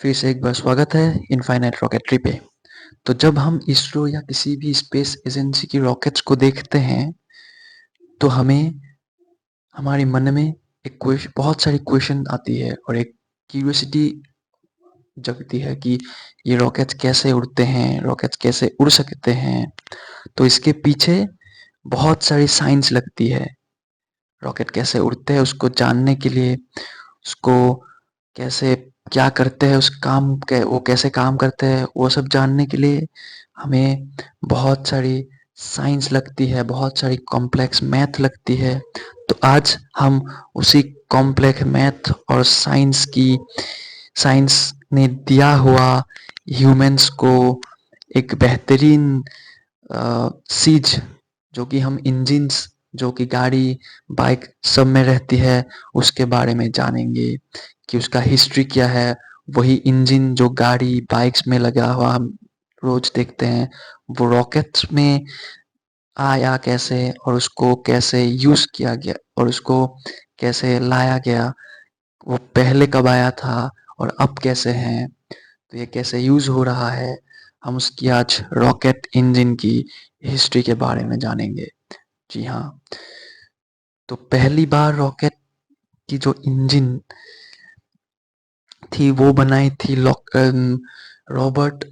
फिर से एक बार स्वागत है इनफाइनाइट रॉकेटरी पे। तो जब हम इसरो या किसी भी स्पेस एजेंसी की रॉकेट्स को देखते हैं तो हमें हमारे मन में एक क्वेश्चन बहुत सारी क्वेश्चन आती है और एक क्यूरियोसिटी जगती है कि ये रॉकेट्स कैसे उड़ते हैं, रॉकेट्स कैसे उड़ सकते हैं। तो इसके पीछे बहुत सारी साइंस लगती है। रॉकेट कैसे उड़ते हैं उसको जानने के लिए, उसको कैसे क्या करते हैं, उस काम के वो कैसे काम करते हैं वो सब जानने के लिए हमें बहुत सारी साइंस लगती है, बहुत सारी कॉम्प्लेक्स मैथ लगती है। तो आज हम उसी कॉम्प्लेक्स मैथ और साइंस ने दिया हुआ ह्यूमंस को एक बेहतरीन चीज जो कि हम इंजिन्स जो कि गाड़ी बाइक सब में रहती है उसके बारे में जानेंगे कि उसका हिस्ट्री क्या है। वही इंजन जो गाड़ी बाइक्स में लगा हुआ हम रोज देखते हैं वो रॉकेट्स में आया कैसे और उसको कैसे यूज किया गया और उसको कैसे लाया गया, वो पहले कब आया था और अब कैसे हैं, तो ये कैसे यूज हो रहा है। हम उसकी आज रॉकेट इंजन की हिस्ट्री के बारे में जानेंगे। जी हाँ। तो पहली बार रॉकेट की जो इंजन थी वो बनाई थी रॉबर्ट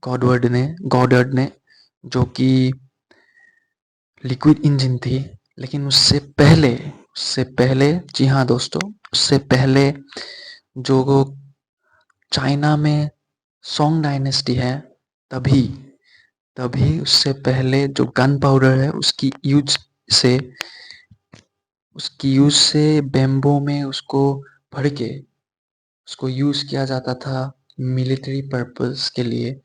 गॉडर्ड ने जो कि लिक्विड इंजन थी। लेकिन उससे पहले जी हाँ दोस्तों, उससे पहले जो वो चाइना में सोंग डायनेस्टी है, तभी तभी उससे पहले जो गन पाउडर है से उसकी यूज से बेम्बो में उसको भर के उसको यूज किया जाता था मिलिट्री पर्पस के लिए।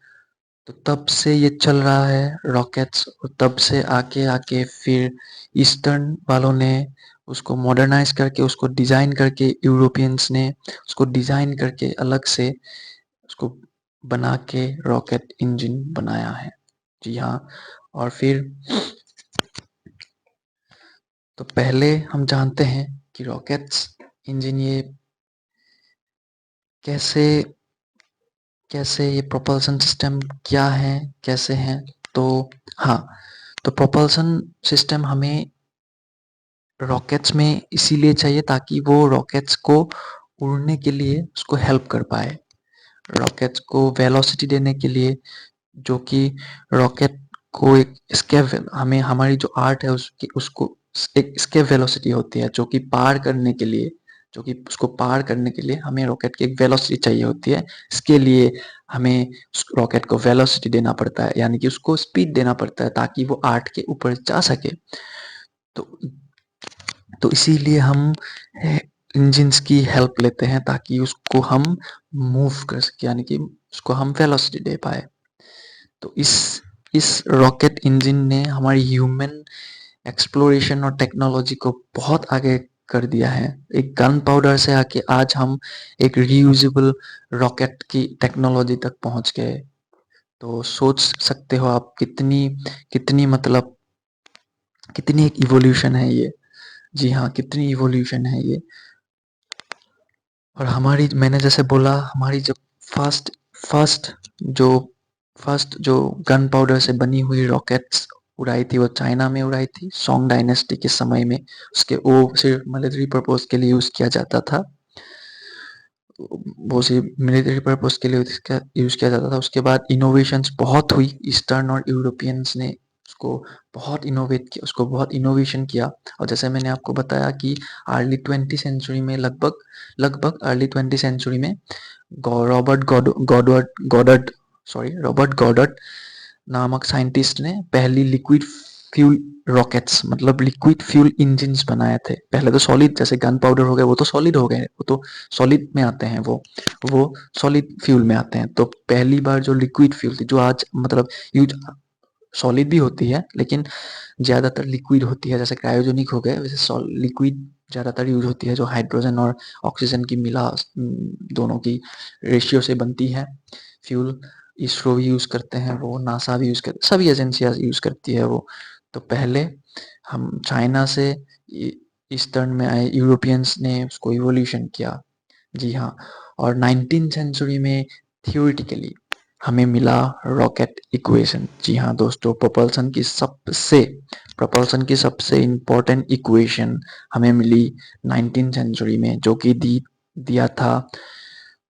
तो तब से ये चल रहा है रॉकेट्स, और तब से आके आके फिर ईस्टर्न वालों ने उसको मॉडर्नाइज करके उसको डिजाइन करके, यूरोपियंस ने उसको डिजाइन करके अलग से उसको बना के रॉकेट इंजन बनाया है। जी हाँ। और फिर तो पहले हम जानते हैं कि रॉकेट्स इंजन ये कैसे कैसे ये प्रोपल्सन सिस्टम क्या है, कैसे हैं। तो हाँ, तो प्रोपल्सन सिस्टम हमें रॉकेट्स में इसीलिए चाहिए ताकि वो रॉकेट्स को उड़ने के लिए उसको हेल्प कर पाए, रॉकेट्स को वेलोसिटी देने के लिए, जो कि रॉकेट को एक एस्केप, हमें हमारी जो आर्ट है उसकी उसको एक एस्केप वेलोसिटी होती है जो कि उसको पार करने के लिए हमें रॉकेट की एक वेलोसिटी चाहिए होती है। इसके लिए हमें उस रॉकेट को वेलोसिटी देना पड़ता है, यानी कि उसको स्पीड देना पड़ता है ताकि वो आर्ट के ऊपर जा सके। तो इसीलिए हम इंजिन्स की हेल्प लेते हैं ताकि उसको हम मूव कर सके, यानी कि उसको हम वेलोसिटी दे पाए। तो इस रॉकेट इंजन ने हमारी ह्यूमन एक्सप्लोरेशन और टेक्नोलॉजी को बहुत आगे कर दिया है। एक गन पाउडर से आके आज हम एक रीयूजेबल रॉकेट की टेक्नोलॉजी तक पहुंच गए। तो सोच सकते हो आप कितनी कितनी मतलब कितनी एक इवोल्यूशन है ये। जी हाँ, कितनी इवोल्यूशन है ये। और हमारी, मैंने जैसे बोला, हमारी जो फर्स्ट फर्स्ट जो फर्स्ट जो गन पाउडर से बनी हुई रॉकेट्स उड़ाई थी वो चाइना में उड़ाई थी सोंग डायनेस्टी के समय में। उसके वो सिर्फ मिलिट्री पर्पस के लिए यूज किया जाता था, वो सिर्फ मिलिट्री पर्पस के लिए उसका यूज किया जाता था। उसके बाद इनोवेशंस बहुत हुई, ईस्टर्न और यूरोपियंस ने उसको उसको बहुत इनोवेशन किया। और जैसे मैंने आपको बताया कि अर्ली 20 सेंचुरी में लगभग अर्ली 20 सेंचुरी में रॉबर्ट गॉडर्ड नामक साइंटिस्ट ने पहली लिक्विड फ्यूल रॉकेट्स मतलब लिक्विड फ्यूल इंजन्स बनाए थे। पहले तो सॉलिड, जैसे गन पाउडर हो गए वो तो सॉलिड हो गए, वो तो सॉलिड में आते हैं, वो सॉलिड फ्यूल में आते हैं। तो पहली बार जो लिक्विड फ्यूल थी जो आज मतलब यूज सॉलिड भी होती है लेकिन ज़्यादातर लिक्विड होती है, जैसे क्रायोजेनिक हो गए वैसे लिक्विड ज़्यादातर यूज होती है, जो हाइड्रोजन और ऑक्सीजन की दोनों की रेशियो से बनती है फ्यूल। इसरो भी यूज़ करते हैं, वो नासा भी यूज़ करते, सभी एजेंसियाँ यूज़ करती है वो। तो पहले हम चाइना से ईस्टर्न में आए यूरोपियंस ने उसको इवोल्यूशन किया। जी हाँ, और 19th सेंचुरी में थियोरिटिकली हमें मिला रॉकेट इक्वेशन। जी हाँ दोस्तों, propulsion की सबसे इम्पोर्टेंट इक्वेशन हमें मिली 19th सेंचुरी में, जो कि दिया था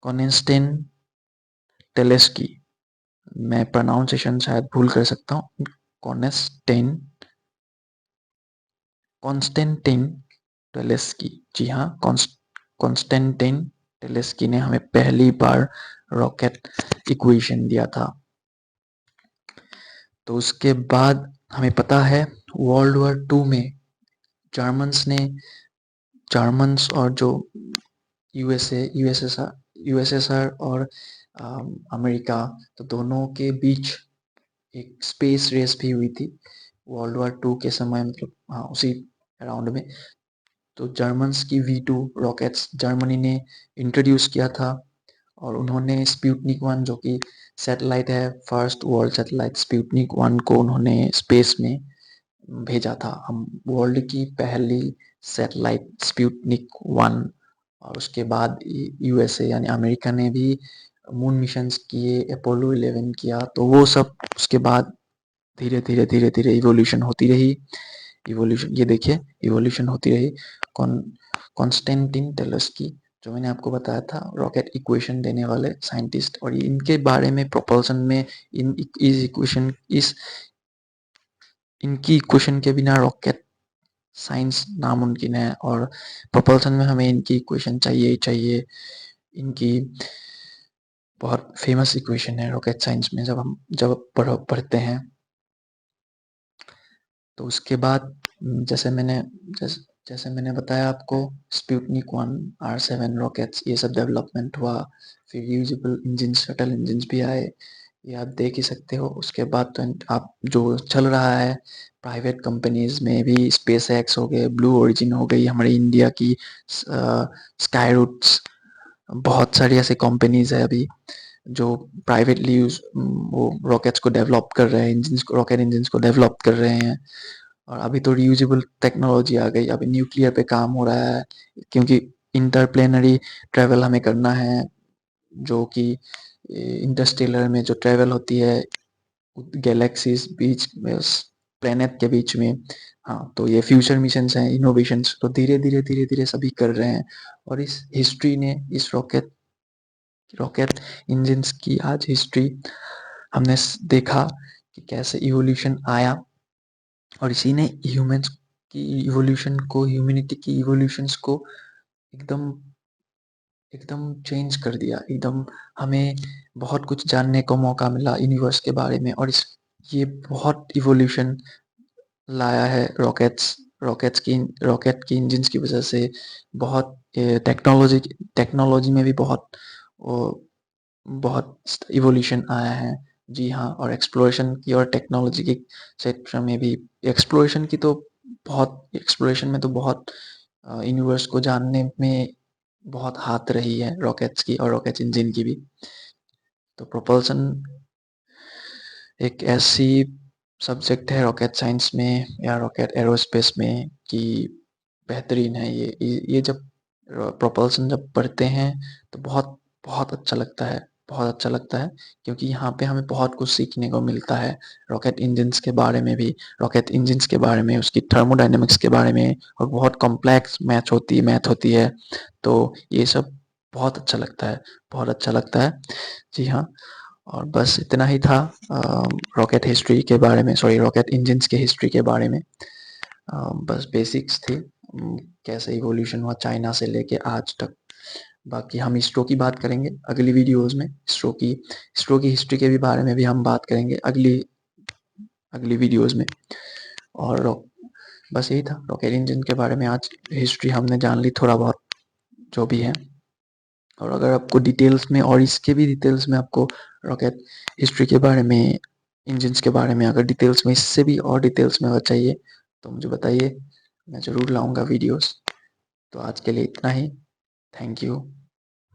कॉन्स्टेंटाइन टेलेस्की। मैं प्रोनाउंसिएशन शायद भूल कर सकता हूँ। कॉन्स्टेंटाइन टेलेस्की। जी हाँ, कॉन्स्टेंटाइन टेलेस्की ने हमें पहली बार रॉकेट इक्वेशन दिया था। तो उसके बाद हमें पता है वर्ल्ड वॉर टू में जर्मन्स और जो यूएसएसआर और अमेरिका, तो दोनों के बीच एक स्पेस रेस भी हुई थी वर्ल्ड वॉर टू के समय, मतलब हाँ उसी अराउंड में। तो जर्मन्स की V2 रॉकेट्स जर्मनी ने इंट्रोड्यूस किया था, और उन्होंने स्पुतनिक 1 जो कि सैटेलाइट है, फर्स्ट वर्ल्ड सैटेलाइट स्पुतनिक 1 को उन्होंने स्पेस में भेजा था। हम वर्ल्ड की पहली सैटेलाइट स्पुतनिक 1। और उसके बाद यूएसए यानी अमेरिका ने भी मून मिशंस किए, अपोलो 11 किया। तो वो सब उसके बाद धीरे धीरे धीरे धीरे इवोल्यूशन होती रही। ये देखिए इवोल्यूशन होती रही। कॉन्स्टेंटिन टेलेस्की, जो मैंने आपको बताया था रॉकेट इक्वेशन देने वाले साइंटिस्ट, और इनके बारे में प्रोपल्शन में इनकी इक्वेशन के बिना रॉकेट साइंस नामुमकिन है। और प्रोपल्शन में हमें इनकी इक्वेशन चाहिए ही चाहिए। इनकी बहुत फेमस इक्वेशन है रॉकेट साइंस में, जब पढ़ते हैं। तो उसके बाद जैसे मैंने बताया आपको, स्पुतनिक 1, R7 रॉकेट्स, ये सब डेवलपमेंट हुआ। फिर यूजेबल इंजन, शटल इंजन भी आए, ये आप देख ही सकते हो। उसके बाद तो आप जो चल रहा है प्राइवेट कंपनीज में भी, स्पेस एक्स हो गए, ब्लू ओरिजिन हो गई हमारी इंडिया की, स्काई रूट्स, बहुत सारी ऐसी कंपनीज है अभी जो प्राइवेटली यूज वो रॉकेट्स को डेवलप कर रहे हैं, रॉकेट इंजन्स को डेवलप कर रहे हैं। और अभी तो रियूजेबल टेक्नोलॉजी आ गई, अभी न्यूक्लियर पे काम हो रहा है, क्योंकि इंटरप्लेनरी ट्रेवल हमें करना है, जो कि इंटरस्टेलर में जो ट्रेवल होती है गैलेक्सीज बीच में, प्लेनेट के बीच में। हाँ, तो ये फ्यूचर मिशंस हैं, इनोवेशंस तो धीरे धीरे सभी कर रहे हैं। और इस हिस्ट्री ने, इस रॉकेट इंजन्स की आज हिस्ट्री हमने देखा कि कैसे इवोल्यूशन आया, और इसी ने ह्यूमंस की इवोल्यूशन को, ह्यूमैनिटी की इवोल्यूशंस को एकदम एकदम चेंज कर दिया। एकदम हमें बहुत कुछ जानने को मौका मिला यूनिवर्स के बारे में, और ये बहुत इवोल्यूशन लाया है रॉकेट की इंजन्स की वजह से। बहुत टेक्नोलॉजी में भी बहुत इवोल्यूशन आया है। जी हाँ, और एक्सप्लोरेशन की और टेक्नोलॉजी के क्षेत्र में भी, एक्सप्लोरेशन में तो बहुत यूनिवर्स को जानने में बहुत हाथ रही है रॉकेट्स की और रॉकेट इंजन की भी। तो प्रोपल्सन एक ऐसी सब्जेक्ट है रॉकेट साइंस में या रॉकेट एरोस्पेस में कि बेहतरीन है। ये जब प्रोपल्सन जब पढ़ते हैं तो बहुत बहुत अच्छा लगता है, बहुत अच्छा लगता है, क्योंकि यहाँ पे हमें बहुत कुछ सीखने को मिलता है रॉकेट इंजन्स के बारे में भी, रॉकेट इंजन्स के बारे में, उसकी थर्मोडायनेमिक्स के बारे में, और बहुत कॉम्प्लेक्स मैथ होती है। तो ये सब बहुत अच्छा लगता है, बहुत अच्छा लगता है। जी हाँ, और बस इतना ही था रॉकेट हिस्ट्री के बारे में, सॉरी रॉकेट इंजन्स के हिस्ट्री के बारे में। बस बेसिक्स थे, कैसे इवोल्यूशन हुआ चाइना से लेके आज तक। बाकी हम इसरो की बात करेंगे अगली वीडियोस में, इसरो की हिस्ट्री के भी बारे में भी हम बात करेंगे अगली वीडियोस में। और बस यही था रॉकेट इंजन के बारे में, आज हिस्ट्री हमने जान ली थोड़ा बहुत जो भी है। और अगर आपको डिटेल्स में, और इसके भी डिटेल्स में आपको रॉकेट हिस्ट्री के बारे में, इंजन्स के बारे में अगर डिटेल्स में, इससे भी और डिटेल्स में अगर चाहिए तो मुझे बताइए, मैं ज़रूर लाऊंगा वीडियोस। तो आज के लिए इतना ही, थैंक यू।